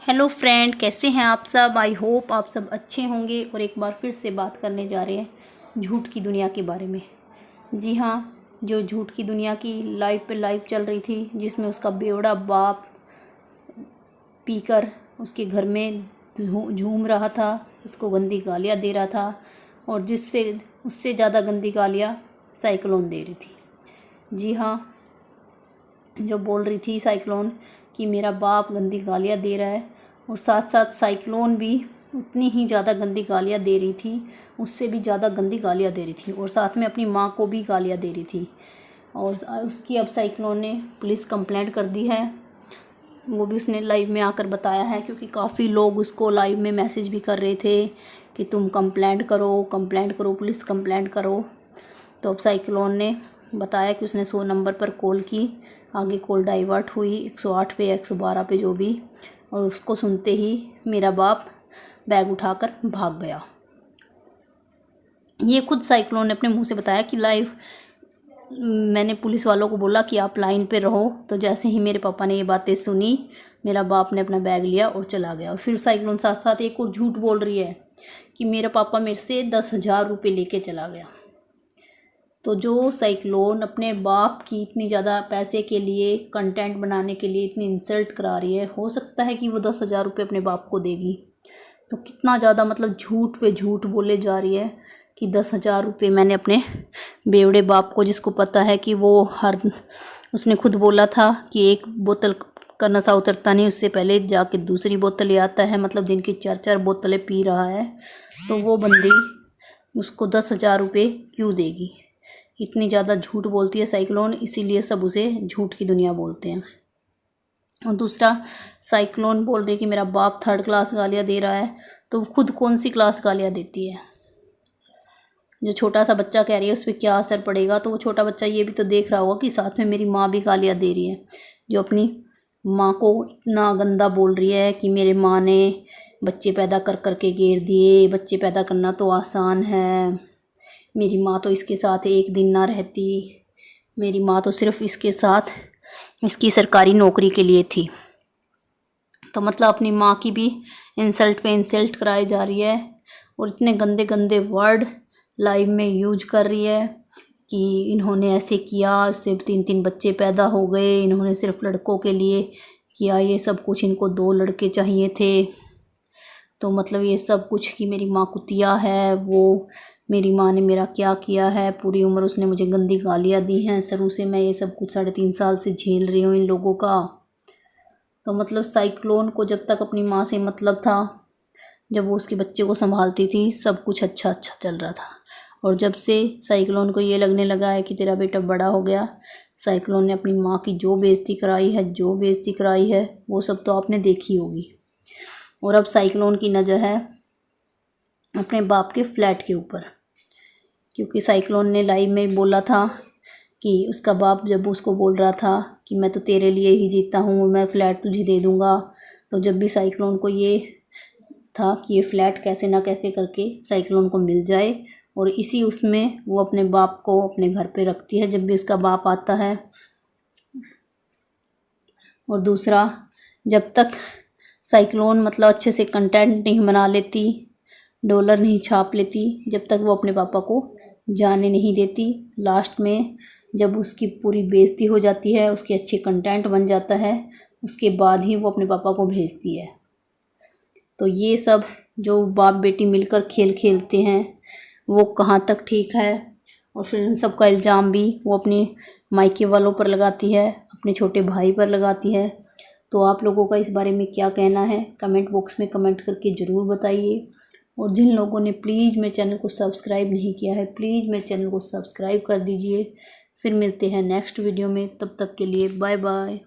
Hello friend, कैसे हैं आप सब। आई होप आप सब अच्छे होंगे। और एक बार फिर से बात करने जा रहे हैं झूठ की दुनिया के बारे में। जी हाँ, जो झूठ की दुनिया की लाइव पे लाइव चल रही थी, जिसमें उसका बेवड़ा बाप पीकर उसके घर में झूम रहा था, उसको गंदी गालियाँ दे रहा था, और जिससे उससे ज़्यादा गंदी गालियाँ साइक्लोन दे रही थी। जी हाँ, जो बोल रही थी साइक्लोन कि मेरा बाप गंदी गालियाँ दे रहा है, और साथ साथ साइक्लोन भी उतनी ही ज़्यादा गंदी गालियाँ दे रही थी, उससे भी ज़्यादा गंदी गालियाँ दे रही थी, और साथ में अपनी माँ को भी गालियाँ दे रही थी। और उसकी अब साइक्लोन ने पुलिस कंप्लेंट कर दी है। वो भी उसने लाइव में आकर बताया है, क्योंकि काफ़ी लोग उसको लाइव में मैसेज भी कर रहे थे कि तुम कंप्लेंट करो, पुलिस कंप्लेंट करो। तो अब साइक्लोन ने बताया कि उसने 100 नंबर पर कॉल की, आगे कॉल डाइवर्ट हुई 108 पे या 112 पे जो भी, और उसको सुनते ही मेरा बाप बैग उठाकर भाग गया। ये खुद साइक्लोन ने अपने मुंह से बताया कि लाइव मैंने पुलिस वालों को बोला कि आप लाइन पे रहो, तो जैसे ही मेरे पापा ने ये बातें सुनी, मेरा बाप ने अपना बैग लिया और चला गया। और फिर साइक्लोन साथ साथ एक और झूठ बोल रही है कि मेरा पापा मेरे से 10,000 रुपये लेके चला गया। तो जो साइक्लोन अपने बाप की इतनी ज़्यादा पैसे के लिए, कंटेंट बनाने के लिए इतनी इंसल्ट करा रही है, हो सकता है कि वो 10,000 रुपये अपने बाप को देगी। तो कितना ज़्यादा मतलब झूठ पे झूठ बोले जा रही है कि 10,000 रुपये मैंने अपने बेवड़े बाप को, जिसको पता है कि वो उसने खुद बोला था कि एक बोतल का नशा उतरता नहीं, उससे पहले जाके दूसरी बोतल ले आता है, मतलब दिन की 4-4 बोतलें पी रहा है। तो वो बंदी उसको 10,000 रुपये क्यों देगी। इतनी ज़्यादा झूठ बोलती है साइक्लोन, इसीलिए सब उसे झूठ की दुनिया बोलते हैं। और दूसरा, साइक्लोन बोल रही कि मेरा बाप 3rd क्लास गालियाँ दे रहा है, तो खुद कौन सी क्लास गालियाँ देती है। जो छोटा सा बच्चा कह रही है उस पर क्या असर पड़ेगा। तो वो छोटा बच्चा ये भी तो देख रहा होगा कि साथ में मेरी माँ भी गालियाँ दे रही है। जो अपनी माँ को इतना गंदा बोल रही है कि मेरे माँ ने बच्चे पैदा कर करके घेर दिए, बच्चे पैदा करना तो आसान है, मेरी माँ तो इसके साथ एक दिन ना रहती, मेरी माँ तो सिर्फ इसके साथ इसकी सरकारी नौकरी के लिए थी। तो मतलब अपनी माँ की भी इंसल्ट पे इंसल्ट कराई जा रही है, और इतने गंदे गंदे वर्ड लाइव में यूज कर रही है कि इन्होंने ऐसे किया, इससे 3-3 बच्चे पैदा हो गए, इन्होंने सिर्फ लड़कों के लिए किया ये सब कुछ, इनको 2 लड़के चाहिए थे। तो मतलब ये सब कुछ कि मेरी माँ कुतिया है, वो मेरी माँ ने मेरा क्या किया है, पूरी उम्र उसने मुझे गंदी गालियाँ दी हैं, शुरू से मैं ये सब कुछ 3.5 साल से झेल रही हूँ इन लोगों का। तो मतलब साइक्लोन को जब तक अपनी माँ से मतलब था, जब वो उसके बच्चे को संभालती थी, सब कुछ अच्छा चल रहा था। और जब से साइक्लोन को ये लगने लगा है कि तेरा बेटा बड़ा हो गया, साइक्लोन ने अपनी माँ की जो बेइज्जती कराई है वो सब तो आपने देखी होगी। और अब साइक्लोन की नज़र है अपने बाप के फ्लैट के ऊपर, क्योंकि साइक्लोन ने लाइव में बोला था कि उसका बाप जब उसको बोल रहा था कि मैं तो तेरे लिए ही जीता हूँ, मैं फ़्लैट तुझे दे दूँगा। तो जब भी साइक्लोन को ये था कि ये फ्लैट कैसे ना कैसे करके साइक्लोन को मिल जाए, और इसी उसमें वो अपने बाप को अपने घर पे रखती है जब भी इसका बाप आता है। और दूसरा, जब तक साइक्लोन मतलब अच्छे से कंटेंट नहीं बना लेती, डॉलर नहीं छाप लेती, जब तक वो अपने पापा को जाने नहीं देती। लास्ट में जब उसकी पूरी बेइज्जती हो जाती है, उसके अच्छे कंटेंट बन जाता है, उसके बाद ही वो अपने पापा को भेजती है। तो ये सब जो बाप बेटी मिलकर खेल खेलते हैं, वो कहाँ तक ठीक है। और फिर इन सब का इल्ज़ाम भी वो अपने मायके वालों पर लगाती है, अपने छोटे भाई पर लगाती है। तो आप लोगों का इस बारे में क्या कहना है, कमेंट बॉक्स में कमेंट करके ज़रूर बताइए। और जिन लोगों ने प्लीज़ मेरे चैनल को सब्सक्राइब नहीं किया है, प्लीज़ मेरे चैनल को सब्सक्राइब कर दीजिए। फिर मिलते हैं नेक्स्ट वीडियो में, तब तक के लिए बाय बाय।